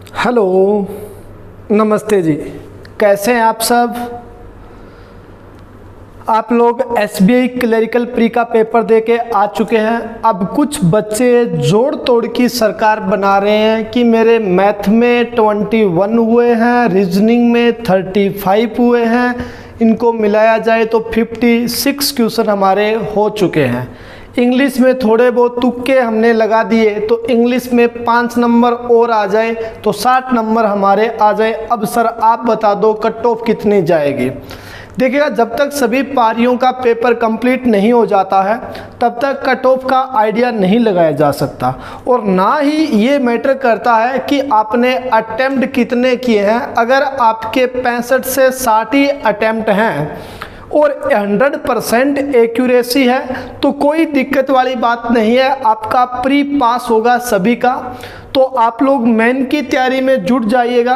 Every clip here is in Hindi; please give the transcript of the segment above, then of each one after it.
हेलो, नमस्ते जी। कैसे हैं आप सब? आप लोग SBI क्लरिकल प्री का पेपर दे के आ चुके हैं। अब कुछ बच्चे जोड़ तोड़ की सरकार बना रहे हैं कि मेरे मैथ में 21 हुए हैं, रीजनिंग में 35 हुए हैं, इनको मिलाया जाए तो 56 क्वेश्चन हमारे हो चुके हैं। इंग्लिश में थोड़े बहुत तुक्के हमने लगा दिए तो इंग्लिश में 5 नंबर और आ जाए तो 60 नंबर हमारे आ जाए। अब सर आप बता दो कट ऑफ कितनी जाएगी? देखिएगा, जब तक सभी पारियों का पेपर कंप्लीट नहीं हो जाता है तब तक कट ऑफ का आइडिया नहीं लगाया जा सकता, और ना ही ये मैटर करता है कि आपने अटेम्प्ट कितने किए हैं। अगर आपके 65 से 60 ही अटेम्प्ट हैं और 100% एक्यूरेसी है तो कोई दिक्कत वाली बात नहीं है, आपका प्री पास होगा सभी का। तो आप लोग मेन की तैयारी में जुट जाइएगा,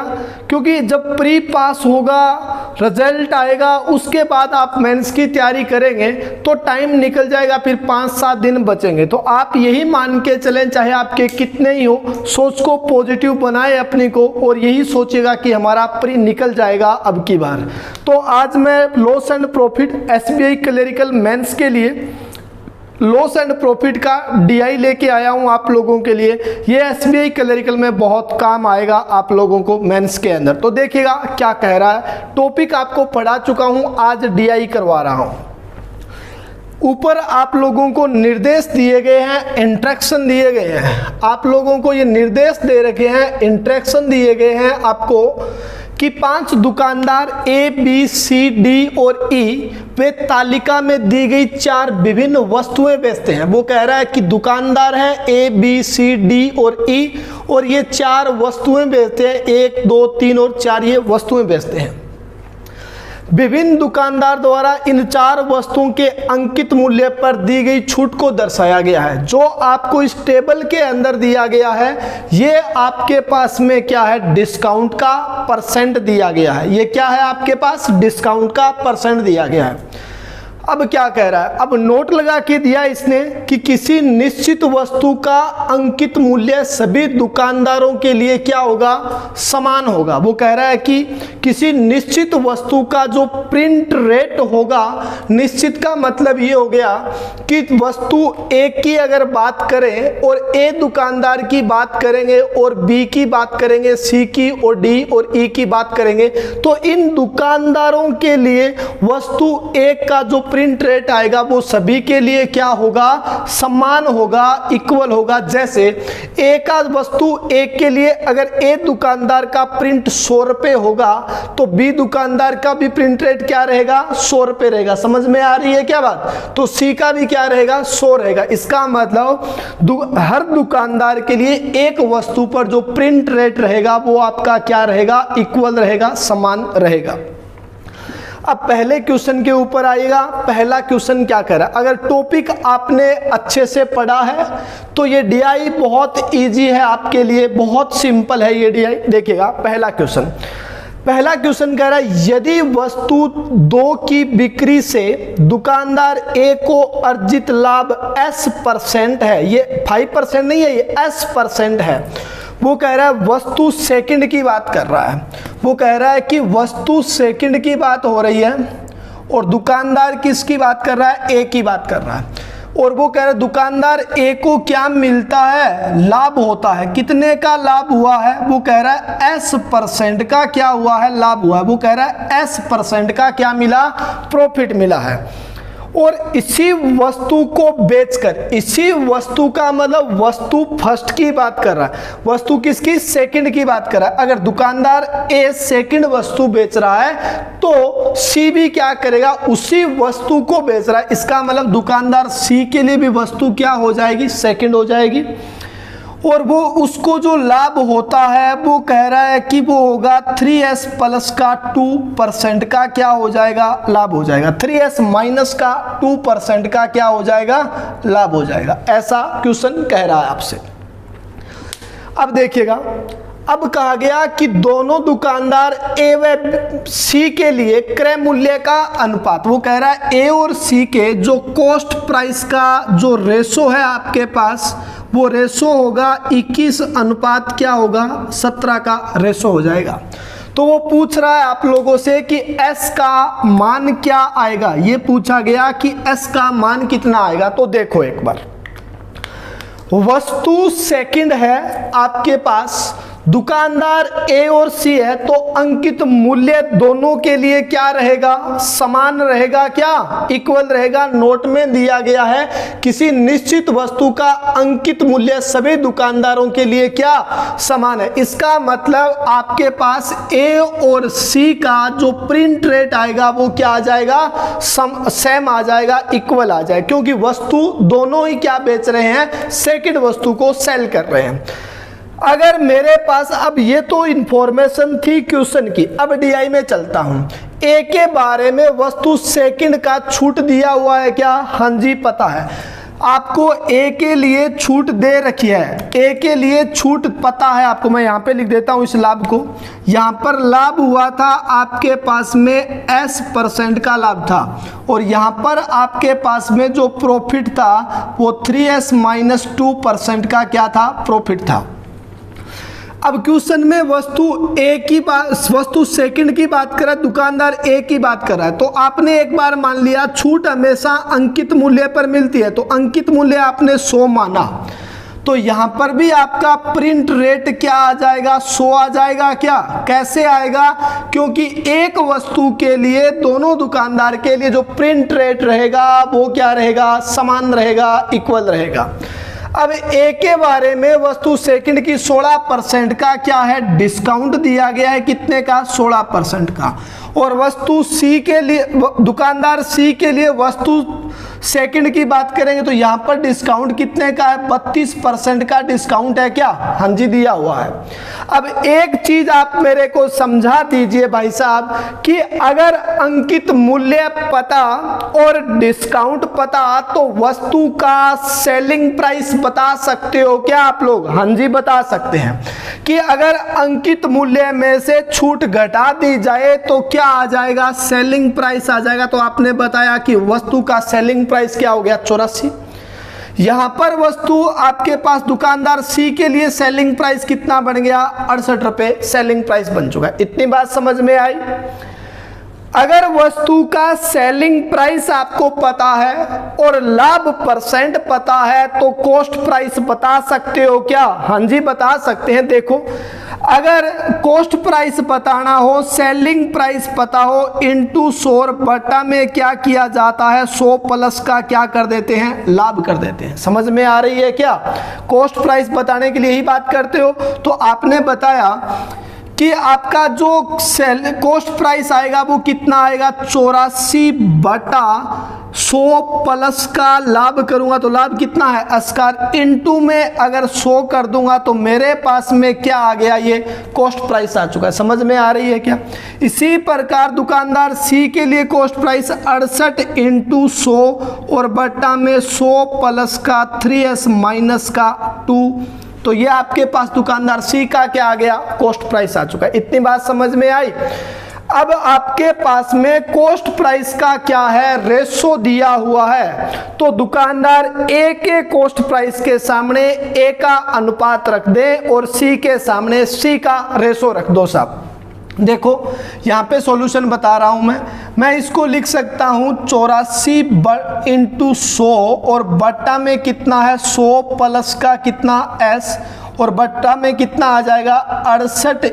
क्योंकि जब प्री पास होगा, रिजल्ट आएगा, उसके बाद आप मेंस की तैयारी करेंगे तो टाइम निकल जाएगा, फिर 5-7 दिन बचेंगे। तो आप यही मान के चलें, चाहे आपके कितने ही हो, सोच को पॉजिटिव बनाए अपनी को, और यही सोचिएगा कि हमारा प्री निकल जाएगा अब की बार। तो आज मैं loss and profit SBI clerical mains के लिए लॉस एंड प्रॉफिट का DI लेके आया हूं आप लोगों के लिए। ये SBI क्लरिकल में बहुत काम आएगा आप लोगों को मेंस के अंदर। तो देखिएगा क्या कह रहा है। टॉपिक आपको पढ़ा चुका हूं, आज DI करवा रहा हूं। ऊपर आप लोगों को निर्देश दिए गए हैं, इंस्ट्रक्शन दिए गए हैं। आप लोगों को ये निर्देश दे रखे हैं, इंस्ट्रक्शन दिए गए हैं आपको कि 5 दुकानदार A, B, C, D और E वे तालिका में दी गई 4 विभिन्न वस्तुएं बेचते हैं। वो कह रहा है कि दुकानदार है A, B, C, D और E, और ये 4 वस्तुएं बेचते हैं। 1, 2, 3 और 4 ये वस्तुएं बेचते हैं। विभिन्न दुकानदार द्वारा इन 4 वस्तुओं के अंकित मूल्य पर दी गई छूट को दर्शाया गया है। जो आपको इस टेबल के अंदर दिया गया है, ये आपके पास में क्या है, डिस्काउंट का परसेंट दिया गया है। ये क्या है आपके पास, डिस्काउंट का परसेंट दिया गया है। अब क्या कह रहा है, अब नोट लगा के दिया इसने कि किसी निश्चित वस्तु का अंकित मूल्य सभी दुकानदारों के लिए क्या होगा, समान होगा। वो कह रहा है कि किसी निश्चित वस्तु का जो प्रिंट रेट होगा, निश्चित का मतलब ये हो गया कि वस्तु A की अगर बात करें और A दुकानदार की बात करेंगे और B की बात करेंगे, C की और D और E की बात करेंगे, तो इन दुकानदारों के लिए वस्तु A का जो प्रिंट रेट आएगा वो सभी के लिए क्या होगा, समान होगा, इक्वल होगा। जैसे A का वस्तु A के लिए अगर A दुकानदार का प्रिंट 100 रुपये होगा तो B दुकानदार का भी प्रिंट रेट क्या रहेगा, 100 रुपये रहेगा। समझ में आ रही है क्या बात? तो C का भी क्या रहेगा, 100 रहेगा। इसका मतलब हर दुकानदार के लिए एक वस्तु पर जो प्रिंट रेट रहेगा वो आपका क्या रहेगा, इक्वल रहेगा, समान रहेगा। अब पहले क्वेश्चन के ऊपर आइएगा। पहला क्वेश्चन क्या कह रहा है, अगर टॉपिक आपने अच्छे से पढ़ा है तो ये DI बहुत इजी है आपके लिए, बहुत सिंपल है ये DI। देखिएगा पहला क्वेश्चन कह रहा है, यदि वस्तु 2 की बिक्री से दुकानदार A को अर्जित लाभ S% है, ये 5% नहीं है, ये S% है। वो कह रहा है वस्तु सेकंड की बात कर रहा है। वो कह रहा है कि वस्तु सेकंड की बात हो रही है और दुकानदार किसकी बात कर रहा है, A की बात कर रहा है। और वो कह रहा है दुकानदार A को क्या मिलता है, लाभ होता है। कितने का लाभ हुआ है, वो कह रहा है S% का क्या हुआ है, लाभ हुआ है। वो कह रहा है S% का क्या मिला, प्रॉफिट मिला है। और इसी वस्तु को बेचकर, इसी वस्तु का मतलब वस्तु फर्स्ट की बात कर रहा है, वस्तु किसकी, सेकंड की बात कर रहा है। अगर दुकानदार A सेकंड वस्तु बेच रहा है तो C भी क्या करेगा, उसी वस्तु को बेच रहा है। इसका मतलब दुकानदार C के लिए भी वस्तु क्या हो जाएगी, सेकंड हो जाएगी। और वो उसको जो लाभ होता है वो कह रहा है कि वो होगा 3S प्लस का 2% का क्या हो जाएगा, लाभ हो जाएगा। 3S माइनस का 2% का क्या हो जाएगा, लाभ हो जाएगा। ऐसा क्वेश्चन कह रहा है आपसे। अब देखिएगा, अब कहा गया कि दोनों दुकानदार A व C के लिए क्रय मूल्य का अनुपात, वो कह रहा है A और C के जो कॉस्ट प्राइस का जो रेशो है आपके पास वो रेशो होगा 21 अनुपात क्या होगा 17 का रेशो हो जाएगा। तो वो पूछ रहा है आप लोगों से कि s का मान क्या आएगा, ये पूछा गया कि s का मान कितना आएगा। तो देखो एक बार, वस्तु सेकंड है आपके पास, दुकानदार ए और सी है, तो अंकित मूल्य दोनों के लिए क्या रहेगा, समान रहेगा, क्या इक्वल रहेगा। नोट में दिया गया है किसी निश्चित वस्तु का अंकित मूल्य सभी दुकानदारों के लिए क्या समान है। इसका मतलब आपके पास ए और सी का जो प्रिंट रेट आएगा वो क्या आ जाएगा, सेम आ जाएगा, इक्वल आ जाएगा, क्योंकि वस्तु दोनों ही क्या बेच रहे हैं, सेकंड वस्तु को सेल कर रहे हैं। अगर मेरे पास, अब ये तो इंफॉर्मेशन थी क्वेश्चन की, अब डीआई में चलता हूं। ए के बारे में वस्तु सेकंड का छूट दिया हुआ है क्या, हाँ जी पता है आपको, ए के लिए छूट दे रखी है, ए के लिए छूट पता है आपको। मैं यहाँ पे लिख देता हूँ इस लाभ को, यहाँ पर लाभ हुआ था आपके पास में S% का लाभ था, और यहाँ पर आपके पास में जो प्रॉफिट था वो 3S - 2% का क्या था, प्रॉफिट था। अब क्वेश्चन में वस्तु ए की बात, वस्तु सेकंड की बात कर रहा है, दुकानदार ए की बात कर रहा है, तो आपने एक बार मान लिया छूट हमेशा अंकित मूल्य पर मिलती है, तो अंकित मूल्य आपने 100 माना, तो यहां पर भी आपका प्रिंट रेट क्या आ जाएगा, 100 आ जाएगा। क्या, कैसे आएगा, क्योंकि एक वस्तु के लिए दोनों दुकानदार के लिए जो प्रिंट रेट रहेगा वो क्या रहेगा, समान रहेगा, इक्वल रहेगा। अब ए के बारे में वस्तु सेकंड की 16% का क्या है, डिस्काउंट दिया गया है, कितने का, 16% का। और वस्तु सी के लिए, दुकानदार सी के लिए वस्तु सेकंड की बात करेंगे तो यहां पर डिस्काउंट कितने का है, 32% का डिस्काउंट है, क्या, हाँ जी दिया हुआ है। अब एक चीज आप मेरे को समझा दीजिए भाई साहब, कि अगर अंकित मूल्य पता और डिस्काउंट पता तो वस्तु का सेलिंग प्राइस बता सकते हो क्या आप लोग, हाँ जी बता सकते हैं। कि अगर अंकित मूल्य में से छूट घटा दी जाए तो क्या आ जाएगा, सेलिंग प्राइस आ जाएगा। तो आपने बताया कि वस्तु का सेलिंग प्राइस क्या हो गया, 84। यहां पर वस्तु आपके पास दुकानदार सी के लिए सेलिंग प्राइस कितना बन गया, 68 रुपए सेलिंग प्राइस बन चुका है। इतनी बात समझ में आई। अगर वस्तु का सेलिंग प्राइस आपको पता है और लाभ परसेंट पता है तो कॉस्ट प्राइस बता सकते हो क्या, हाँ जी बता सकते हैं। देखो, अगर कॉस्ट प्राइस बताना हो, सेलिंग प्राइस पता हो, इनटू 100 बटा में क्या किया जाता है, 100 प्लस का क्या कर देते हैं, लाभ कर देते हैं। समझ में आ रही है क्या, कॉस्ट प्राइस बताने के लिए ही बात करते हो। तो आपने बताया कि आपका जो कॉस्ट प्राइस आएगा वो कितना आएगा, 84 बटा 100 प्लस का लाभ करूंगा तो लाभ कितना है, अस्कार, इनटू में अगर 100 कर दूंगा तो मेरे पास में क्या आ गया, ये कॉस्ट प्राइस आ चुका है। समझ में आ रही है क्या। इसी प्रकार दुकानदार सी के लिए कॉस्ट प्राइस 68 × 100 और बटा में 100 प्लस का 3S माइनस का 2, तो ये आपके पास दुकानदार सी का क्या आ गया, कॉस्ट प्राइस आ चुका है। इतनी बात समझ में आई। अब आपके पास में कॉस्ट प्राइस का क्या है, रेशो दिया हुआ है, तो दुकानदार ए के कॉस्ट प्राइस के सामने ए का अनुपात रख दे और सी के सामने सी का रेशो रख दो साहब। देखो यहाँ पे सॉल्यूशन बता रहा हूं मैं इसको लिख सकता हूं 84 × 100 और बट्टा में कितना है, 100 प्लस का कितना S और बट्टा में कितना आ जाएगा 68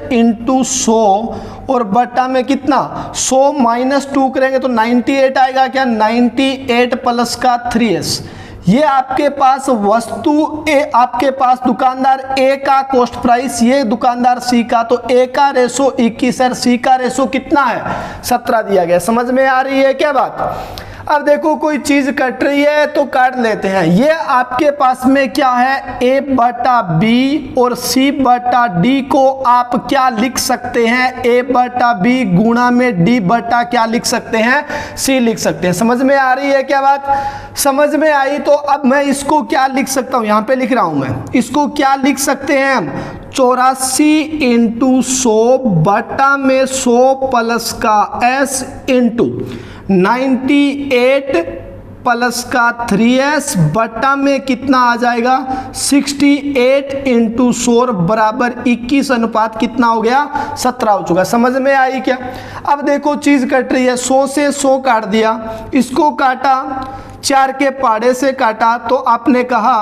× 100 और बट्टा में कितना 100 - 2 करेंगे तो 98 आएगा क्या, 98 प्लस का 3S। ये आपके पास वस्तु ए, आपके पास दुकानदार ए का कॉस्ट प्राइस, ये दुकानदार सी का, तो ए का रेशो 21 है, सी का रेशो कितना है 17 दिया गया। समझ में आ रही है क्या बात। अब देखो कोई चीज कट रही है तो काट लेते हैं। ये आपके पास में क्या है, ए बटा बी और सी बटा डी को आप क्या लिख सकते हैं, ए बटा बी गुणा में डी बटा क्या लिख सकते हैं, सी लिख सकते हैं। समझ में आ रही है क्या बात। समझ में आई। तो अब मैं इसको क्या लिख सकता हूं, यहां पे लिख रहा हूं मैं, इसको क्या लिख सकते हैं हम, 84 × 100 बटा में 100 प्लस का S इंटू 98 प्लस का 3s बटा में कितना आ जाएगा 68 इंटू 100 बराबर 21 अनुपात कितना हो गया 17 हो चुका। समझ में आई क्या? अब देखो चीज कट रही है, 100 से 100 काट दिया, इसको काटा 4 के पहाड़े से काटा तो आपने कहा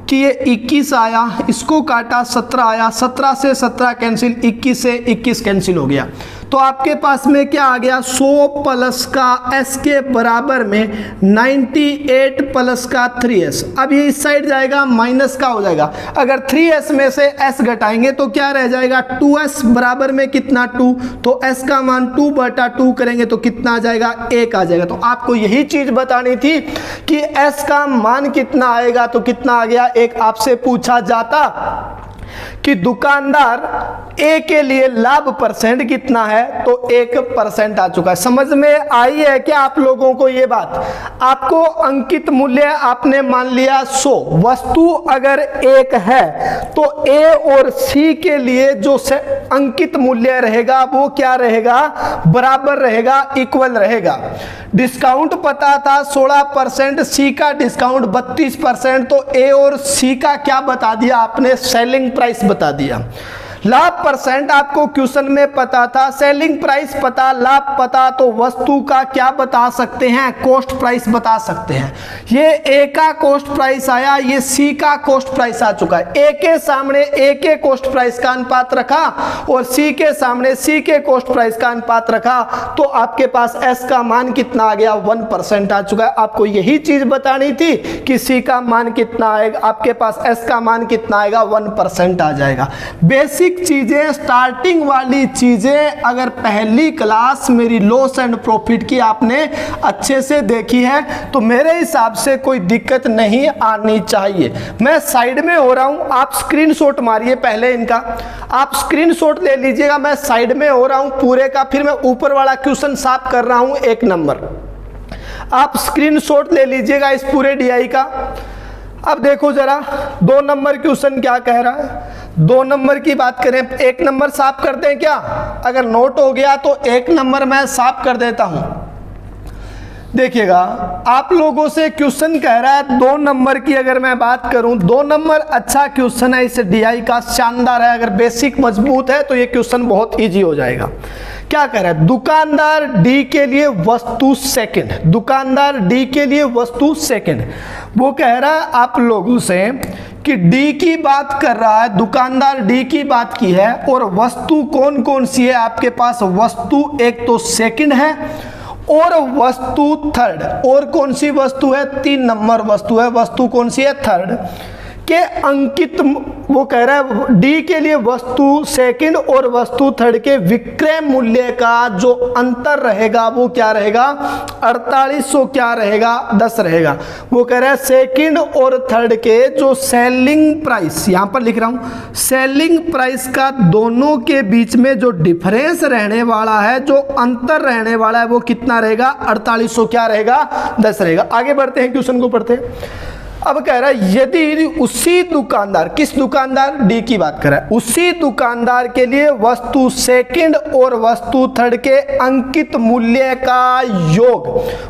कि ये 21 आया, इसको काटा 17 आया, 17 से 17 कैंसिल, 21 से 21 कैंसिल हो गया। तो आपके पास में क्या आ गया 100 प्लस का s के बराबर में 98 प्लस का 3s। अब ये इस साइड जाएगा माइनस का हो जाएगा, अगर 3s में से s घटाएंगे तो क्या रह जाएगा 2s बराबर में कितना 2, तो s का मान 2 बटा 2 करेंगे तो कितना आ जाएगा 1 आ जाएगा। तो आपको यही चीज बतानी थी कि s का मान कितना आएगा, तो कितना आ गया 1। आपसे पूछा जाता कि दुकानदार ए के लिए लाभ परसेंट कितना है, तो 1% आ चुका है। समझ में आई है क्या आप लोगों को ये बात? आपको अंकित मूल्य आपने मान लिया 100, वस्तु अगर 1 है तो ए और सी के लिए जो अंकित मूल्य रहेगा वो क्या रहेगा, बराबर रहेगा, इक्वल रहेगा। डिस्काउंट पता था 16%, सी का डिस्काउंट 32%, तो ए और सी का क्या बता दिया आपने, सेलिंग प्राइस बता दिया। लाभ परसेंट आपको क्वेश्चन में पता था, सेलिंग प्राइस पता, लाभ पता, तो वस्तु का क्या बता सकते हैं, कॉस्ट प्राइस बता सकते हैं। ये ए का कॉस्ट प्राइस आया, ये सी का कॉस्ट प्राइस आ चुका है। ए के सामने ए के कॉस्ट प्राइस का अनुपात रखा और सी के सामने सी के कॉस्ट प्राइस का अनुपात रखा, तो आपके पास एस का मान कितना आ गया 1% आ चुका है। आपको यही चीज बतानी थी कि सी का मान कितना आएगा, आपके पास एस का मान कितना आएगा 1% आ जाएगा। बेसिक चीजें, स्टार्टिंग वाली चीजें अगर पहली क्लास मेरी लॉस एंड प्रॉफिट की आपने अच्छे से देखी है तो मेरे हिसाब से कोई दिक्कत नहीं आनी चाहिए। मैं साइड में हो रहा हूं, आप स्क्रीनशॉट मारिए पहले इनका, आप स्क्रीनशॉट ले लीजिएगा। मैं साइड में हो रहा हूं पूरे का, फिर मैं ऊपर वाला क्वेश्चन साफ कर रहा हूं 1 नंबर। आप स्क्रीनशॉट ले लीजिएगा इस पूरे डीआई का। अब देखो जरा 2 नंबर क्वेश्चन क्या कह रहा है। 2 नंबर की बात करें, 1 नंबर साफ करते हैं क्या? अगर नोट हो गया तो 1 नंबर मैं साफ कर देता हूं। देखिएगा आप लोगों से क्वेश्चन कह रहा है 2 नंबर की, अगर मैं बात करूं 2 नंबर अच्छा क्वेश्चन है, इस डीआई का शानदार है। अगर बेसिक मजबूत है तो ये क्वेश्चन बहुत इजी हो जाएगा। क्या कह रहा है, दुकानदार डी के लिए वस्तु सेकंड, दुकानदार डी के लिए वस्तु सेकंड। वो कह रहा है आप लोगों से कि डी की बात कर रहा है, दुकानदार डी की बात की है, और वस्तु कौन कौन सी है आपके पास, वस्तु एक तो सेकंड है और वस्तु थर्ड। और कौन सी वस्तु है, 3 नंबर वस्तु है। वस्तु कौन सी है, थर्ड के अंकित। वो कह रहा है डी के लिए वस्तु सेकंड और वस्तु थर्ड के विक्रय मूल्य का जो अंतर रहेगा वो क्या रहेगा, 4800 क्या रहेगा, 10 रहेगा। वो कह रहा है सेकंड और थर्ड के जो सेलिंग प्राइस, यहां पर लिख रहा हूं, सेलिंग प्राइस का दोनों के बीच में जो डिफरेंस रहने वाला है, जो अंतर रहने वाला है, वो कितना रहेगा, 4800 क्या रहेगा, 10 रहेगा। आगे बढ़ते हैं, क्वेश्चन को पढ़ते हैं। अब कह रहा है यदि उसी दुकानदार, किस दुकानदार, डी की बात कर रहा है, उसी दुकानदार के लिए वस्तु सेकंड और वस्तु थर्ड के अंकित मूल्य का योग,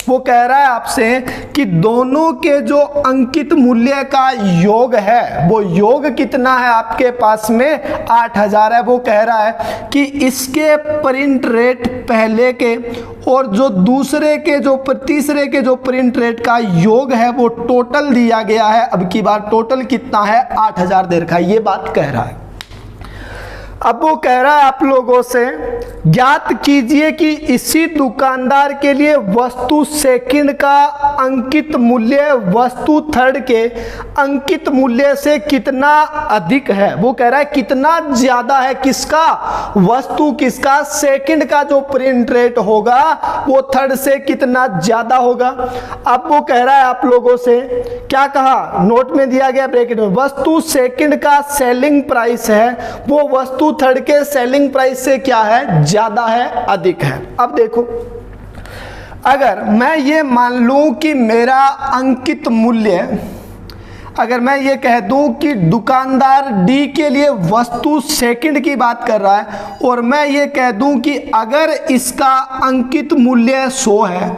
वो कह रहा है आपसे कि दोनों के जो अंकित मूल्य का योग है वो योग कितना है आपके पास में 8000 है। वो कह रहा है कि इसके प्रिंट रेट पहले के और जो दूसरे के जो तीसरे के जो प्रिंट रेट का योग है वो टोटल दिया गया है। अब की बार टोटल कितना है, 8000 दे रखा है, ये बात कह रहा है। अब वो कह रहा है आप लोगों से ज्ञात कीजिए कि इसी दुकानदार के लिए वस्तु सेकंड का अंकित मूल्य वस्तु थर्ड के अंकित मूल्य से कितना अधिक है। वो कह रहा है कितना ज्यादा है, किसका, वस्तु किसका, सेकंड का जो प्रिंट रेट होगा वो थर्ड से कितना ज्यादा होगा। अब वो कह रहा है आप लोगों से, क्या कहा, नोट में दिया गया ब्रैकेट में, वस्तु सेकंड का सेलिंग प्राइस है वो वस्तु थर्ड के सेलिंग प्राइस से क्या है, ज्यादा है, अधिक है। अब देखो अगर मैं ये मान लूं कि मेरा अंकित मूल्य, अगर मैं ये कह दूं कि दुकानदार डी के लिए वस्तु सेकंड की बात कर रहा है और मैं ये कह दूं कि अगर इसका अंकित मूल्य 100 है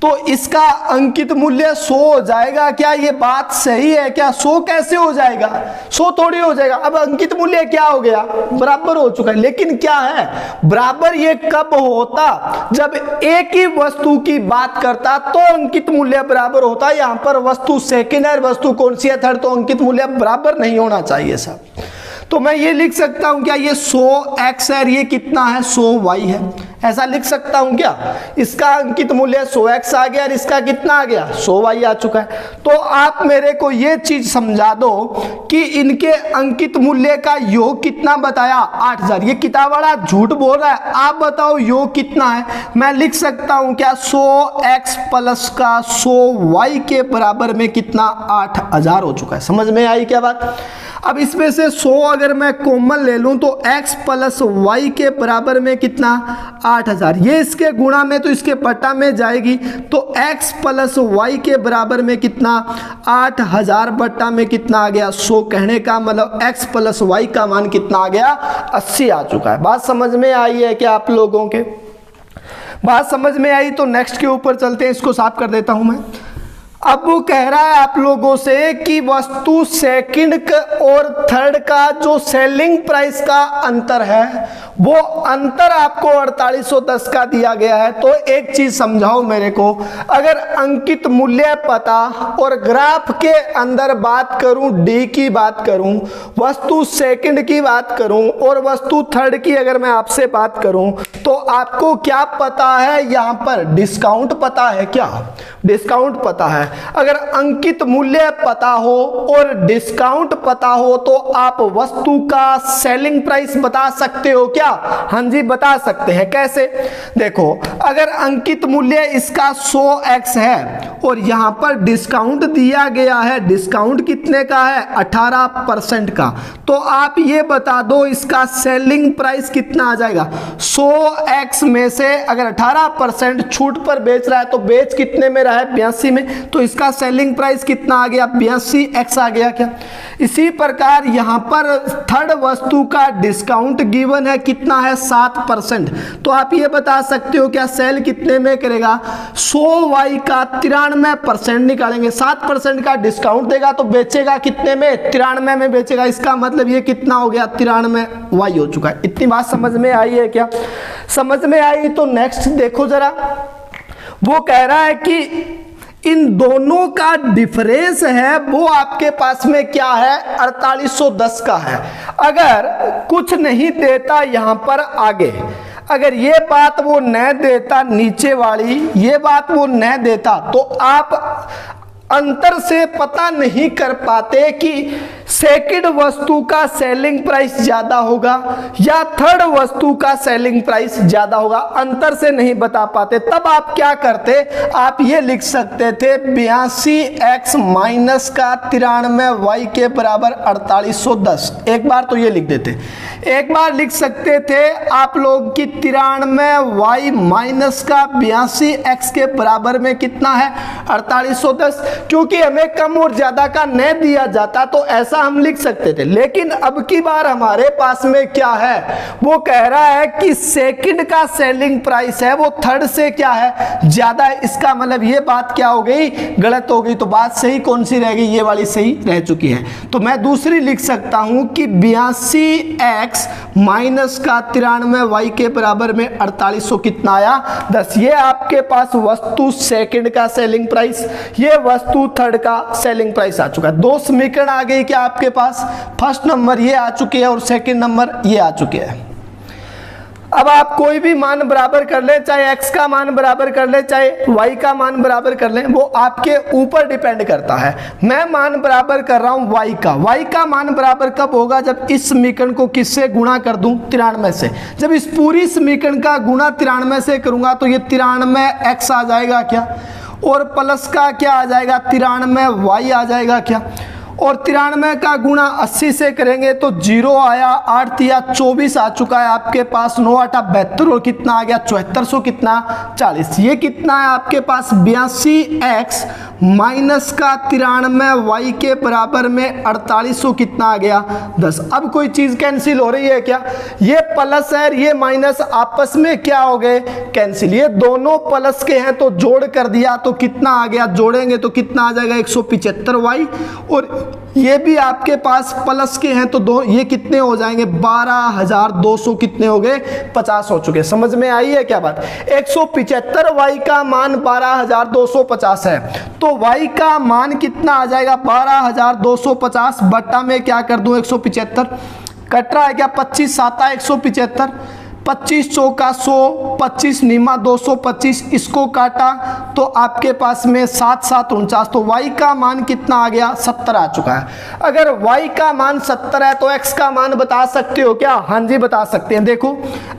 तो इसका अंकित मूल्य 100 हो जाएगा क्या? ये बात सही है क्या? 100 कैसे हो जाएगा? 100 थोड़ी हो जाएगा। अब अंकित मूल्य क्या हो गया? बराबर हो चुका है। लेकिन क्या है बराबर? ये कब होता? जब एक ही वस्तु की बात करता तो अंकित मूल्य बराबर होता। यहां पर वस्तु सेकंड है, वस्तु कौन सी है? थर्ड, तो अंकित मूल्य बराबर नहीं होना चाहिए साहब। तो मैं ये लिख सकता हूं क्या? ये 100x है, ये कितना है? 100y है। ऐसा लिख सकता हूं क्या? इसका अंकित मूल्य 100x आ गया और इसका कितना आ गया? 100y आ चुका है। तो आप मेरे को ये चीज समझा दो कि इनके अंकित मूल्य का योग कितना बताया? 8000। ये किताब वाला झूठ बोल रहा है। आप बताओ योग कितना है? मैं लिख सकता हूं क्या? 100x प्लस का 100y के बराबर में कितना? 8000 हो चुका है। समझ में आई क्या बात? अब इसमें से 100 अगर मैं कॉमन ले लूं तो x प्लस वाई के बराबर में कितना? 8000। ये इसके गुणा में तो इसके बटा में जाएगी, तो x प्लस वाई के बराबर में कितना? 8000 बटा में कितना आ गया? 100। कहने का मतलब x प्लस वाई का मान कितना आ गया? 80 आ चुका है। बात समझ में आई है क्या आप लोगों के? बात समझ में आई तो नेक्स्ट के ऊपर चलते हैं। इसको साफ कर देता हूं मैं। अब वो कह रहा है आप लोगों से कि वस्तु सेकंड और थर्ड का जो सेलिंग प्राइस का अंतर है वो अंतर आपको 4810 का दिया गया है। तो एक चीज समझाओ मेरे को, अगर अंकित मूल्य पता और ग्राफ के अंदर बात करूं, डी की बात करूं, वस्तु सेकंड की बात करूं और वस्तु थर्ड की अगर मैं आपसे बात करूं, तो आपको क्या पता है? यहां पर डिस्काउंट पता है क्या? डिस्काउंट पता है। अगर अंकित मूल्य पता हो और डिस्काउंट पता हो तो आप वस्तु का सेलिंग प्राइस बता सकते हो क्या? हाँ जी बता सकते हैं। कैसे? देखो, अगर अंकित मूल्य इसका 100x है और यहां पर डिस्काउंट दिया गया है, डिस्काउंट कितने का है? 18% का, तो आप ये बता दो इसका सेलिंग प्राइस कितना आ जाएगा? 100x में से अगर 18% छूट पर बेच रहा है तो बेच कितने में रहा है? 82 में, तो इसका सेलिंग प्राइस कितना आ गया? 82x आ गया क्या? इसी प्रकार यहां पर थर्ड वस्तु का डिस्काउंट गिवन है, कितना है? 7%। तो आप ये बता सकते हो क्या सेल कितने में करेगा? 100y का 93% निकालेंगे, 7% का डिस्काउंट देगा तो बेचेगा कितने में? 93 में बेचेगा। इसका मतलब ये कितना हो गया? 93y हो चुका है। इतनी बात समझ में आई है क्या? समझ में आई तो नेक्स्ट देखो जरा। वो कह रहा है कि इन दोनों का डिफरेंस है वो आपके पास में क्या है? 4810 का है। अगर कुछ नहीं देता यहां पर आगे, अगर ये बात वो न देता, नीचे वाली ये बात वो न देता, तो आप अंतर से पता नहीं कर पाते कि सेकंड वस्तु का सेलिंग प्राइस ज्यादा होगा या थर्ड वस्तु का सेलिंग प्राइस ज्यादा होगा। अंतर से नहीं बता पाते। तब आप क्या करते? आप ये लिख सकते थे 82x माइनस का 93y के बराबर 4810। एक बार तो ये लिख देते। एक बार लिख सकते थे आप लोग कि 93y माइनस का 82x के बराबर में कितना है? 4810। क्योंकि हमें कम और ज्यादा का न दिया जाता तो ऐसा हम लिख सकते थे। लेकिन अब की बार हमारे पास में क्या है? वो कह रहा है कि सेकंड का सेलिंग प्राइस है वो थर्ड से क्या है? ज्यादा है। इसका मतलब ये बात क्या हो गई? गलत हो गई। तो बात सही कौन सी रह गई? ये वाली सही रह चुकी है। तो मैं दूसरी लिख सकता हूं कि 82x माइनस का 93y के बराबर में 4800 कितना आया? 10। ये आपके पास वस्तु सेकंड का सेलिंग प्राइस, ये वस्तु थर्ड का सेलिंग प्राइस आ चुका है। दो समीकरण आ गई क्या आपके पास? फर्स्ट नंबर ये आ चुके हैं और सेकंड नंबर ये आ चुके हैं। अब आप कोई भी मान बराबर कर ले, चाहे x का मान बराबर कर ले, चाहे y का मान बराबर कर ले, वो आपके ऊपर डिपेंड करता है। मैं मान बराबर कर रहा हूं y का मान बराबर कब होगा? जब इस समीकरण को किससे गुणा कर दूं? 93 से। जब इस पूरी समीकरण का गुणा 93 से करूंगा तो ये 93x आ जाएगा क्या? और प्लस का क्या आ जाएगा? 93y आ जाएगा क्या? और 93 का गुणा 80 से करेंगे तो 0 आया, 8 तिया 24 आ चुका है आपके पास, 9 8 72 और कितना आ गया 7400 कितना 40। ये कितना है आपके पास 82x माइनस का 93 y के बराबर में 4800 कितना आ गया 10। अब कोई चीज कैंसिल हो रही है क्या? ये प्लस है ये माइनस आपस में क्या हो गए कैंसिल। ये दोनों प्लस के हैं तो जोड़ कर दिया तो कितना आ गया, जोड़ेंगे तो कितना आ जाएगा 175y। और ये भी आपके पास प्लस के हैं तो दो ये कितने हो जाएंगे 12200 कितने हो गए 50 हो चुके। समझ में आई है क्या बात? 175y का मान 12250 है तो y का मान कितना आ जाएगा 12250 बट्टा में क्या कर दूं 175, कट रहा है क्या 25 7 175, 25 चौका 100, 25 नीमा 225, इसको काटा तो आपके पास में 7 7 49 तो y का मान कितना आ गया 70 आ चुका है। अगर y का मान 70 है तो x का मान बता सकते हो क्या? हाँ जी बता सकते हैं। देखो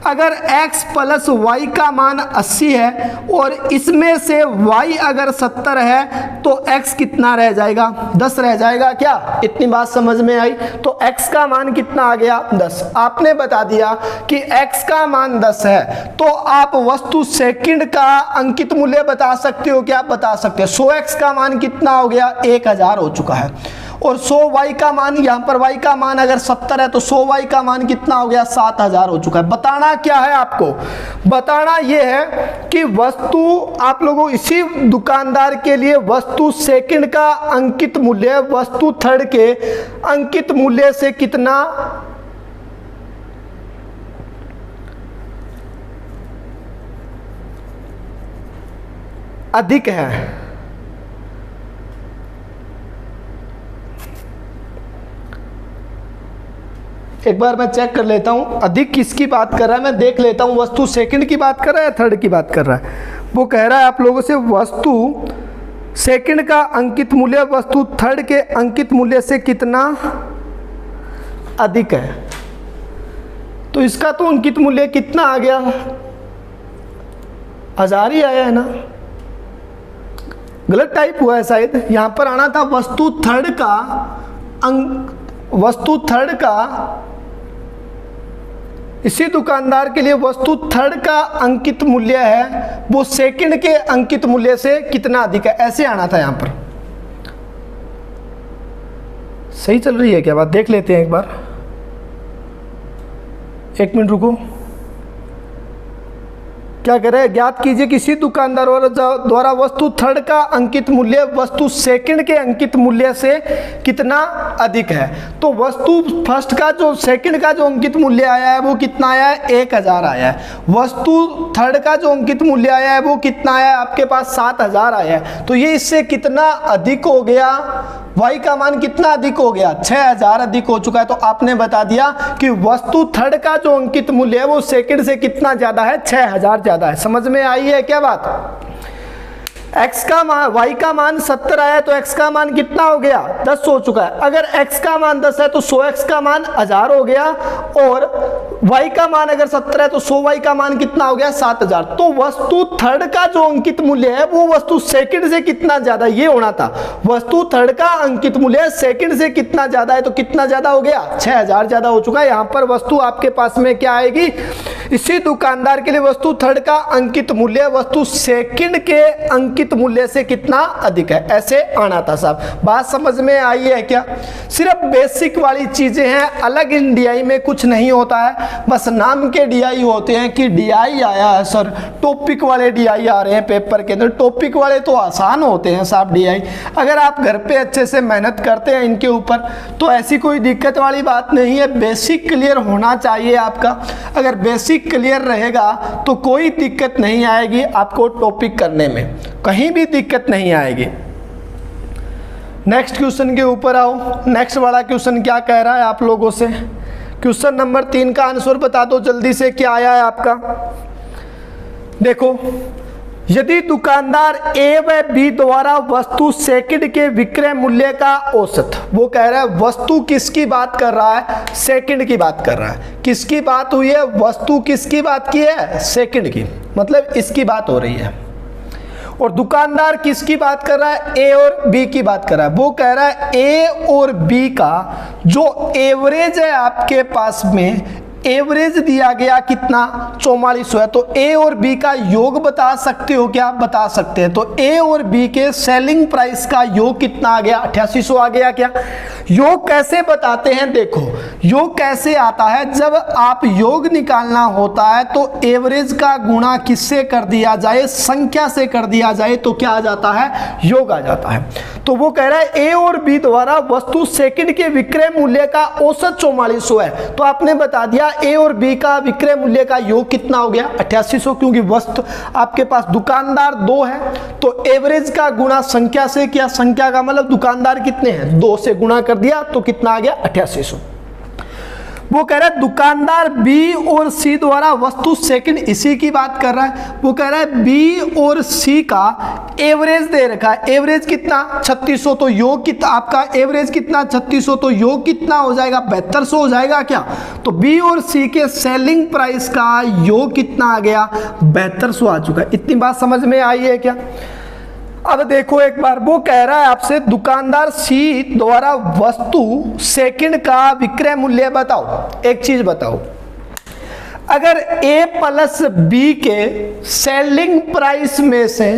अगर x प्लस y का मान 80 है और इसमें से y अगर 70 है तो x कितना रह जाएगा 10 रह जाएगा क्या? इतनी बात समझ में आई? तो x का मान कितना आ गया 10। आपने बता दिया कि x का मान 10 है तो आप वस्तु सेकंड का अंकित मूल्य बता सकते हो क्या? बता सकते हैं। 100x का मान कितना हो गया 1000 हो चुका है और 100y का मान, यहाँ पर y का मान अगर 70 है तो 100y का मान कितना हो गया 7000 हो चुका है। बताना क्या है आपको? बताना ये है कि वस्तु आप लोगों इसी दुकानदार के लिए वस्तु सेकंड का अंकित मूल्य वस्तु थर्ड के अंकित मूल्य से कितना अधिक है। एक बार मैं चेक कर लेता हूं अधिक किसकी बात कर रहा है, मैं देख लेता हूं वस्तु सेकंड की बात कर रहा है या थर्ड की बात कर रहा है। वो कह रहा है आप लोगों से वस्तु सेकंड का अंकित मूल्य वस्तु थर्ड के अंकित मूल्य से कितना अधिक है। तो इसका तो अंकित मूल्य कितना आ गया 1000 ही आया है ना, गलत टाइप हुआ है शायद। यहां पर आना था वस्तु थर्ड का इसी दुकानदार के लिए वस्तु थर्ड का अंकित मूल्य है वो सेकंड के अंकित मूल्य से कितना अधिक है, ऐसे आना था यहां पर। सही चल रही है क्या बात? देख लेते हैं एक बार, 1 मिनट रुको। क्या कह रहे हैं? ज्ञात कीजिए किसी दुकानदार द्वारा वस्तु थर्ड का अंकित मूल्य वस्तु सेकंड के अंकित मूल्य से कितना अधिक है। तो वस्तु फर्स्ट का जो सेकंड का जो अंकित मूल्य आया है वो कितना आया है 1000 आया है। वस्तु थर्ड का जो अंकित मूल्य आया है वो कितना आया है आपके पास 7000 आया है। तो ये इससे कितना अधिक हो गया, y का मान कितना अधिक हो गया 6000 अधिक हो चुका है। तो आपने बता दिया कि वस्तु थर्ड का जो अंकित मूल्य है वो सेकंड से कितना ज्यादा है 6000 ज्यादा है। समझ में आई है क्या बात? x का मान y का मान 70 आया तो x का मान कितना हो गया 10 हो चुका है। अगर x का मान 10 है तो 100x का मान 1000 हो गया और y का मान अगर 70 है तो 100y का मान कितना हो गया 7000। तो वस्तु थर्ड का जो अंकित मूल्य है वो वस्तु सेकंड से कितना ज्यादा, ये होना था वस्तु थर्ड का अंकित मूल्य सेकंड से कितना ज्यादा है। तो कितना ज्यादा हो गया 6000 ज्यादा हो चुका है। यहाँ पर वस्तु आपके पास में क्या आएगी, इसी दुकानदार के लिए वस्तु थर्ड का अंकित मूल्य वस्तु सेकंड के अंकित मूल्य से कितना अधिक है, ऐसे आना था साहब। बात समझ में आई है क्या? सिर्फ बेसिक वाली चीजें हैं, अलग इन डीआई में कुछ नहीं होता है, बस नाम के डीआई होते हैं कि डीआई आया है सर, टॉपिक वाले डीआई आ रहे हैं पेपर के अंदर। टॉपिक वाले तो आसान होते हैं साहब डीआई, अगर आप घर पे अच्छे से मेहनत करते हैं इनके ऊपर तो ऐसी कोई दिक्कत वाली बात नहीं है। बेसिक क्लियर होना चाहिए आपका, अगर बेसिक क्लियर रहेगा तो कोई दिक्कत नहीं आएगी आपको टॉपिक करने में, कहीं भी दिक्कत नहीं आएगी। नेक्स्ट क्वेश्चन के ऊपर आओ। नेक्स्ट वाला क्वेश्चन क्या कह रहा है आप लोगों से? क्वेश्चन नंबर 3 का आंसर बता दो जल्दी से, क्या आया है आपका? देखो, यदि दुकानदार ए व बी द्वारा वस्तु सेकंड के विक्रय मूल्य का औसत, वो कह रहा है वस्तु किसकी बात कर रहा है, सेकंड की बात कर रहा है। किसकी बात हुई है? वस्तु किसकी बात की है? सेकंड की, मतलब इसकी बात हो रही है। और दुकानदार किसकी बात कर रहा है, ए और बी की बात कर रहा है। वो कह रहा है ए और बी का जो एवरेज है आपके पास में, एवरेज दिया गया कितना 4400 है, तो ए और बी का योग बता सकते हो क्या, बता सकते हैं। तो ए और बी के सेलिंग प्राइस का योग कितना आ गया, 8800 आ गया क्या। योग कैसे बताते हैं, देखो योग कैसे आता है, जब आप योग निकालना होता है तो एवरेज का गुणा किससे कर दिया जाए, संख्या से कर दिया जाए, तो क्या आ जाता है, योग आ जाता है। तो वो कह रहा है ए और बी द्वारा वस्तु सेकंड के विक्रय मूल्य का औसत 4400 है, तो आपने बता दिया ए और बी का विक्रय मूल्य का योग कितना हो गया 8800, क्योंकि वस्तु आपके पास दुकानदार 2 है, तो एवरेज का गुणा संख्या से किया, संख्या का मतलब दुकानदार कितने हैं, 2 से गुणा कर दिया तो कितना आ गया 8800। वो कह रहा है दुकानदार बी और सी द्वारा वस्तु सेकंड, इसी की बात कर रहा है। वो कह रहा है बी और सी का एवरेज दे रखा है, एवरेज कितना 3600, तो योग कितना आपका एवरेज कितना 3600, तो योग कितना हो जाएगा 7200 हो जाएगा क्या। तो बी और सी के सेलिंग प्राइस का योग कितना आ गया 7200 आ चुका है। इतनी बात समझ में आई है क्या। अब देखो एक बार, वो कह रहा है आपसे दुकानदार सी द्वारा वस्तु सेकंड का विक्रय मूल्य बताओ। एक चीज बताओ, अगर ए प्लस बी के सेलिंग प्राइस में से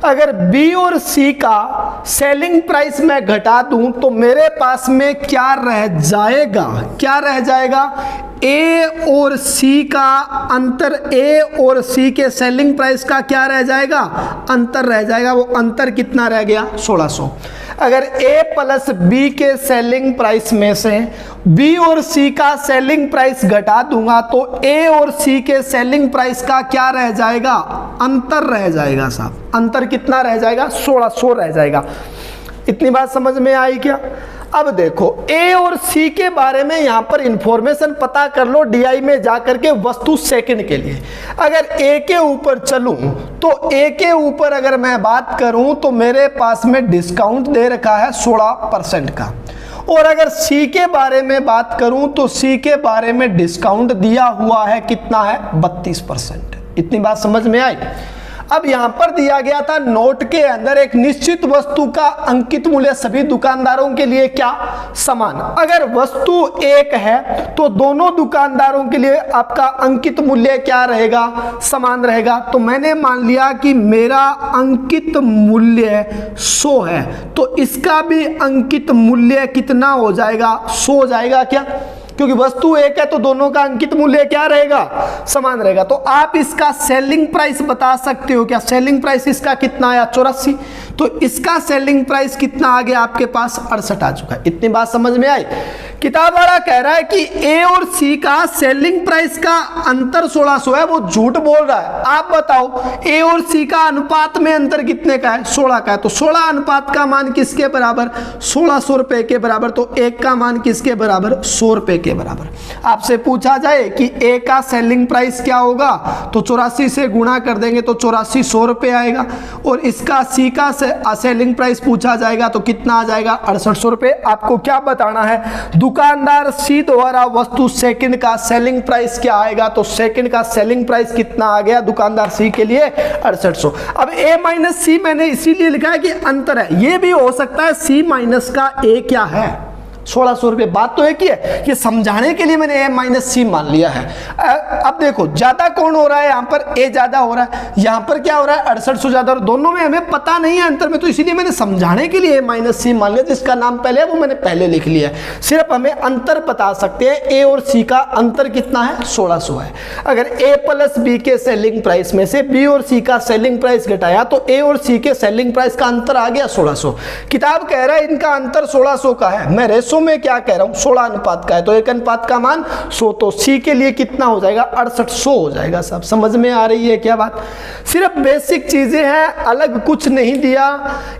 अगर बी और सी का सेलिंग प्राइस मैं घटा दूं तो मेरे पास में क्या रह जाएगा, क्या रह जाएगा, ए और सी का अंतर, ए और सी के सेलिंग प्राइस का क्या रह जाएगा, अंतर रह जाएगा। वो अंतर कितना रह गया 1600। अगर ए प्लस बी के सेलिंग प्राइस में से बी और सी का सेलिंग प्राइस घटा दूंगा तो ए और सी के सेलिंग प्राइस का क्या रह जाएगा, अंतर रह जाएगा साहब। अंतर कितना रह जाएगा 1600 रह जाएगा। इतनी बात समझ में आई क्या। अब देखो ए और सी के बारे में यहां पर इंफॉर्मेशन पता कर लो डीआई में जाकर के वस्तु सेकंड के लिए। अगर ए के ऊपर चलूं तो ए के ऊपर अगर मैं बात करूं तो मेरे पास में डिस्काउंट दे रखा है 16% का, और अगर सी के बारे में बात करूं तो सी के बारे में डिस्काउंट दिया हुआ है कितना है 32%। इतनी बात समझ में आई। अब यहां पर दिया गया था नोट के अंदर एक निश्चित वस्तु का अंकित मूल्य सभी दुकानदारों के लिए क्या समान। अगर वस्तु एक है तो दोनों दुकानदारों के लिए आपका अंकित मूल्य क्या रहेगा, समान रहेगा। तो मैंने मान लिया कि मेरा अंकित मूल्य 100 है तो इसका भी अंकित मूल्य कितना हो जाएगा 100 हो जाएगा क्या, क्योंकि वस्तु एक है तो दोनों का अंकित मूल्य क्या रहेगा, समान रहेगा। तो आप इसका सेलिंग प्राइस बता सकते हो क्या, सेलिंग प्राइस इसका कितना आया 84, तो इसका सेलिंग प्राइस कितना आ गया आपके पास 68 आ चुका है। इतनी बात समझ में आई। किताब वाला कह रहा है कि ए और सी का सेलिंग प्राइस का अंतर 1600 है, वो झूठ बोल रहा है। आप बताओ ए और सी का अनुपात में अंतर कितने का है 16 का है, तो 16 अनुपात का मान किसके बराबर 1600 रुपए के बराबर, तो एक का मान किसके बराबर 100 रुपए के बराबर। आपसे पूछा जाए कि ए का सेलिंग प्राइस क्या होगा तो 84 से गुणा कर देंगे तो 84 100 रुपए आएगा, और इसका सी का सेलिंग प्राइस पूछा जाएगा तो कितना आ जाएगा 6800 रुपए। आपको क्या बताना है, दुकानदार सी द्वारा वस्तु सेकंड का सेलिंग प्राइस क्या आएगा, तो सेकंड का सेलिंग प्राइस कितना आ गया दुकानदार सी के लिए 6800। अब ए माइनस सी मैंने इसीलिए लिखा है कि अंतर है, ये भी हो सकता है सी माइनस का ए क्या है 1600 रुपए। बात तो एक ही है, ये समझाने के लिए मैंने ए माइनस सी मान लिया है। अब देखो ज्यादा कौन हो रहा है, यहाँ पर ए ज्यादा हो रहा है, यहाँ पर क्या हो रहा है 6800 ज्यादा, और दोनों में हमें पता नहीं है अंतर में, तो इसीलिए मैंने समझाने के लिए ए माइनस सी मान लिया। जिसका नाम पहले है वो मैंने पहले लिख लिया है। सिर्फ हमें अंतर बता सकते हैं, ए और सी का अंतर कितना है 1600 है। अगर ए प्लस बी के सेलिंग प्राइस में से बी और सी का सेलिंग प्राइस घटाया तो ए और सी के सेलिंग प्राइस का अंतर आ गया 1600। किताब कह रहा है इनका अंतर 1600 का है, मैं रेशो में क्या कह रहा हूं 16 अनुपात का है, तो एक अनुपात का मान 100, तो सी के लिए कितना हो जाएगा 6800 हो जाएगा। सब समझ में आ रही है क्या बात। सिर्फ बेसिक चीजें हैं, अलग कुछ नहीं दिया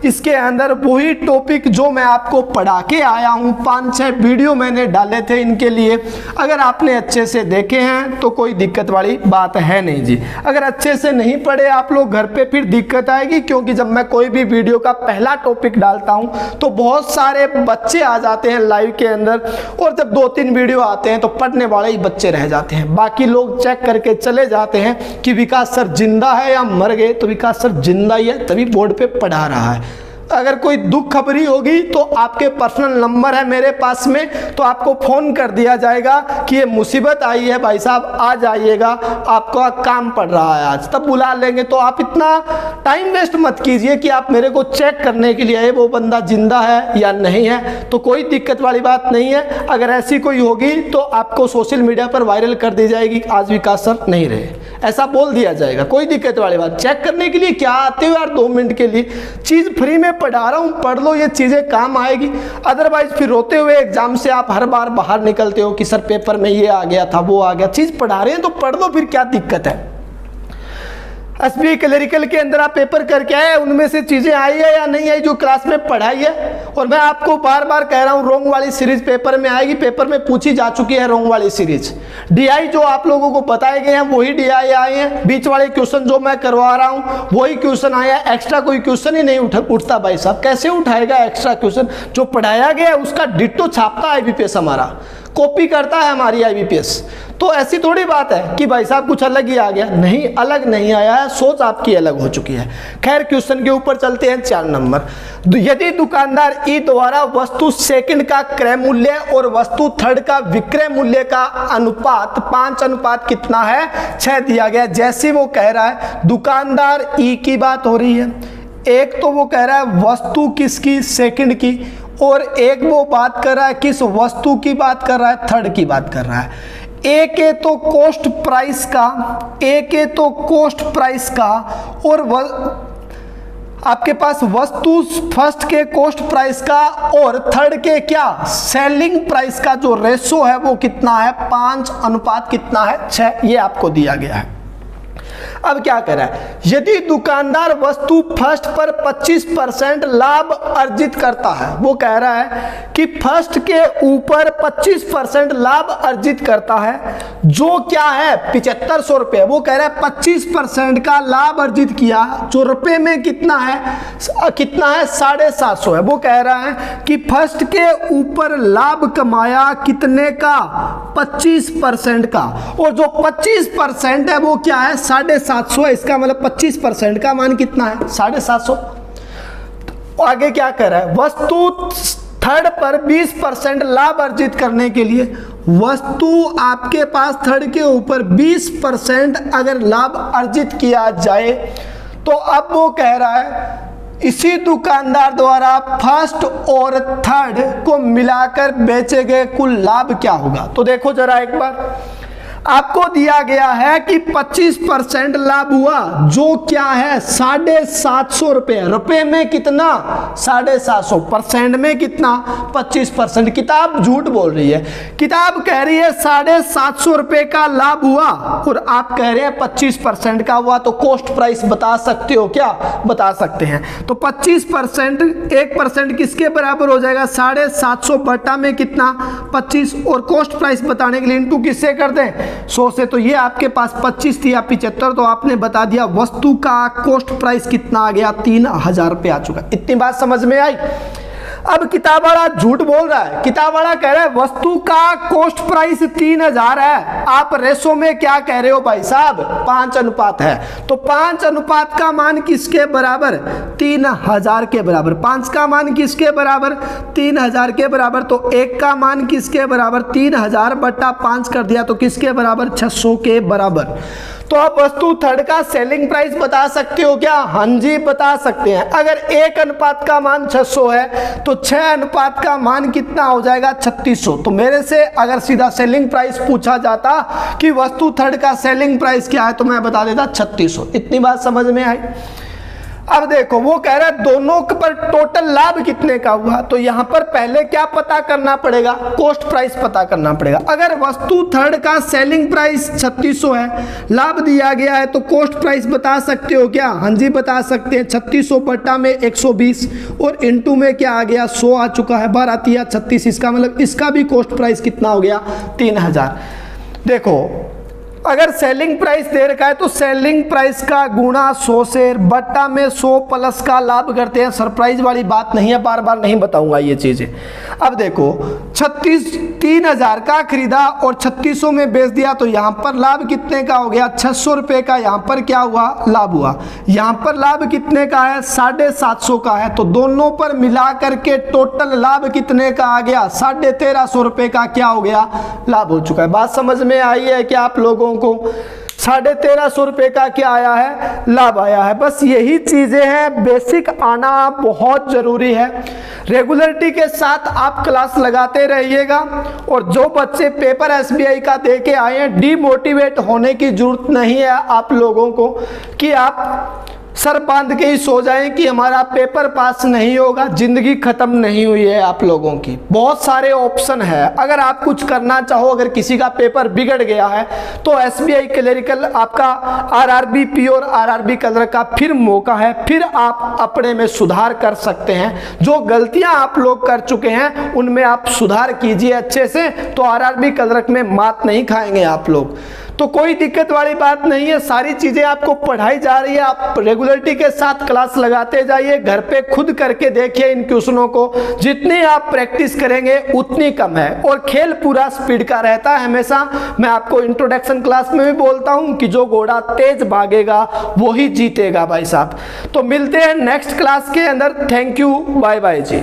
इसके अंदर, वही टॉपिक जो मैं आपको पढ़ा के आया हूं। 5-6 वीडियो मैंने डाले थे इनके लिए, अगर आपने अच्छे से देखे हैं तो कोई दिक्कत वाली बात है नहीं जी। अगर अच्छे से नहीं पढ़े आप लोग घर पे फिर दिक्कत आएगी, क्योंकि जब मैं कोई भी वीडियो का पहला टॉपिक डालता हूं तो बहुत सारे बच्चे आ जाते हैं लाइव के अंदर, और जब 2-3 वीडियो आते हैं तो पढ़ने वाले ही बच्चे रह जाते हैं, बाकी लोग चेक करके चले जाते हैं कि विकास सर जिंदा है या मर गए। तो विकास सर जिंदा ही है, तभी बोर्ड पे पढ़ा रहा है। अगर कोई दुख खबरी होगी तो आपके पर्सनल नंबर है मेरे पास में, तो आपको फ़ोन कर दिया जाएगा कि ये मुसीबत आई है भाई साहब, आ जाइएगा, आपका काम पड़ रहा है आज, तब बुला लेंगे। तो आप इतना टाइम वेस्ट मत कीजिए कि आप मेरे को चेक करने के लिए आए वो बंदा जिंदा है या नहीं है। तो कोई दिक्कत वाली बात नहीं है। अगर ऐसी कोई होगी तो आपको सोशल मीडिया पर वायरल कर दी जाएगी, आज विकास सर नहीं रहे, ऐसा बोल दिया जाएगा। कोई दिक्कत वाली बात, चेक करने के लिए क्या आते हो यार 2 मिनट के लिए, चीज़ फ्री में पढ़ा रहा हूं, पढ़ लो, ये चीजें काम आएगी। अदरवाइज फिर रोते हुए एग्जाम से आप हर बार बाहर निकलते हो कि सर पेपर में ये आ गया था, वो आ गया। चीज पढ़ा रहे हैं तो पढ़ लो, फिर क्या दिक्कत है। एसबीआई क्लरिकल के अंदर आप पेपर करके आए, उनमें से चीजें आई है या नहीं आई जो क्लास में पढ़ाई है। और मैं आपको बार बार कह रहा हूं रोंग वाली सीरीज पेपर में आएगी, पेपर में पूछी जा चुकी है रोंग वाली सीरीज। डीआई जो आप लोगों को बताए गए हैं वही डीआई आए हैं, बीच वाले क्वेश्चन जो मैं करवा रहा हूं वही क्वेश्चन आया। एक्स्ट्रा कोई क्वेश्चन ही नहीं उठता भाई साहब, कैसे उठाएगा एक्स्ट्रा क्वेश्चन? जो पढ़ाया गया है उसका डिट्टो छापता है आईबीपीएस, हमारा कॉपी करता है हमारी आईबीपीएस। तो ऐसी थोड़ी बात है कि भाई साहब कुछ अलग ही आ गया, नहीं, अलग नहीं आया है, सोच आपकी अलग हो चुकी है। खैर क्वेश्चन के ऊपर चलते हैं। 4 नंबर, यदि दुकानदार ई द्वारा वस्तु सेकंड का क्रय मूल्य और वस्तु थर्ड का विक्रय मूल्य का अनुपात 5 अनुपात कितना है 6 दिया गया। जैसे वो कह रहा है दुकानदार ई की बात हो रही है, एक तो वो कह रहा है वस्तु किसकी, सेकंड की, और एक वो बात कर रहा है किस वस्तु की बात कर रहा है, थर्ड की बात कर रहा है। एक है तो कॉस्ट प्राइस का, एक है तो कॉस्ट प्राइस का, और आपके पास वस्तु फर्स्ट के कॉस्ट प्राइस का और थर्ड के क्या सेलिंग प्राइस का जो रेशो है वो कितना है 5 अनुपात कितना है 6, ये आपको दिया गया है। अब क्या कर रहा है, यदि दुकानदार वस्तु फर्स्ट पर 25% लाभ अर्जित करता है, वो कह रहा है कि फर्स्ट के ऊपर 25% लाभ अर्जित करता है, जो क्या है 7500 रुपये। वो कह रहा है 25% का लाभ अर्जित किया, जो रुपए में कितना है 750 है। वो कह रहा है कि फर्स्ट के ऊपर लाभ कमाया कितने का 25% का, और जो 25% है वो क्या है 750। इसका मतलब 25% का मान कितना है 750। आगे क्या कर रहा है, वस्तु थर्ड पर 20% लाभ अर्जित करने के लिए, वस्तु आपके पास थर्ड के ऊपर 20% अगर लाभ अर्जित किया जाए तो अब वो कह रहा है इसी दुकानदार द्वारा फर्स्ट और थर्ड को मिलाकर बेचे गए कुल लाभ क्या होगा। तो देखो जरा एक बार, आपको दिया गया है कि 25% लाभ हुआ, जो क्या है 750 रुपये, रुपए में कितना 750, परसेंट में कितना 25%। किताब झूठ बोल रही है, किताब कह रही है 750 रुपये का लाभ हुआ और आप कह रहे हैं 25% का हुआ। तो कॉस्ट प्राइस बता सकते हो क्या, बता सकते हैं। तो 25% 1% किसके बराबर हो जाएगा 750 बटा में कितना 25, और कॉस्ट प्राइस बताने के लिए इनटू किससे कर दें 100 से। तो ये आपके पास 25 थी या 75, तो आपने बता दिया वस्तु का कॉस्ट प्राइस कितना आ गया 3000 रुपये आ चुका। इतनी बात समझ में आई। अब किताब वाला झूठ बोल रहा है, किताब वाला कह रहा है वस्तु का कॉस्ट प्राइस 3000 है, आप रेशो में क्या कह रहे हो भाई साहब 5 अनुपात है। तो 5 अनुपात का मान किसके बराबर 3000 के बराबर, 5 का मान किसके बराबर 3000 के बराबर, तो 1 का मान किसके बराबर 3000 बटा 5 कर दिया तो किसके बराबर 600 के बराबर। तो आप वस्तु थर्ड का सेलिंग प्राइस बता सकते हो क्या, हाँ जी बता सकते हैं। अगर 1 अनुपात का मान 600 है तो 6 अनुपात का मान कितना हो जाएगा 3600। तो मेरे से अगर सीधा सेलिंग प्राइस पूछा जाता कि वस्तु थर्ड का सेलिंग प्राइस क्या है तो मैं बता देता 3600। इतनी बात समझ में आई। अब देखो वो कह रहा है दोनों पर टोटल लाभ कितने का हुआ, तो यहां पर पहले क्या पता करना पड़ेगा कॉस्ट प्राइस पता करना पड़ेगा। अगर वस्तु थर्ड का सेलिंग प्राइस 3600 है, लाभ दिया गया है, तो कॉस्ट प्राइस बता सकते हो क्या, हाँ जी बता सकते हैं। 3600 बटा में 120 और इनटू में क्या आ गया 100 आ चुका है, 12 36, इसका मतलब इसका भी कॉस्ट प्राइस कितना हो गया 3000। देखो अगर सेलिंग प्राइस दे रखा है तो सेलिंग प्राइस का गुणा 100 से बट्टा में 100 प्लस का लाभ करते हैं। सरप्राइज वाली बात नहीं है, बार बार नहीं बताऊंगा ये चीजें। अब देखो 3,000 का खरीदा और 3600 में बेच दिया, तो यहां पर लाभ कितने का हो गया? 600 रुपए का यहां पर क्या हुआ? लाभ हुआ। यहां पर लाभ कितने का है? 750 का है। तो दोनों पर मिला करके टोटल लाभ कितने का आ गया? 1350 रुपए का क्या हो गया? लाभ हो चुका है। बात समझ में आई है कि आप लोगों को 1350 रुपए का क्या आया है? लाभ आया है। बस यही चीजें हैं, बेसिक आना बहुत जरूरी है। रेगुलरिटी के साथ आप क्लास लगाते रहिएगा। और जो बच्चे पेपर एसबीआई का दे के आए हैं, डीमोटिवेट होने की जरूरत नहीं है आप लोगों को कि आप सर बांध के ही सो जाएं कि हमारा पेपर पास नहीं होगा। जिंदगी खत्म नहीं हुई है आप लोगों की, बहुत सारे ऑप्शन है। अगर आप कुछ करना चाहो, अगर किसी का पेपर बिगड़ गया है तो एसबीआई क्लरिकल आपका आरआरबी प्योर आरआरबी कलर का फिर मौका है। फिर आप अपने में सुधार कर सकते हैं। जो गलतियां आप लोग कर चुके हैं उनमें आप सुधार कीजिए अच्छे से, तो आरआरबी कलर में मात नहीं खाएंगे आप लोग। तो कोई दिक्कत वाली बात नहीं है, सारी चीजें आपको पढ़ाई जा रही है। आप रेगुलरिटी के साथ क्लास लगाते जाइए, घर पे खुद करके देखिए इन क्वेश्चनों को। जितनी आप प्रैक्टिस करेंगे उतनी कम है। और खेल पूरा स्पीड का रहता है हमेशा। मैं आपको इंट्रोडक्शन क्लास में भी बोलता हूं कि जो घोड़ा तेज भागेगा वो ही जीतेगा भाई साहब। तो मिलते हैं नेक्स्ट क्लास के अंदर। Thank you, bye bye ji.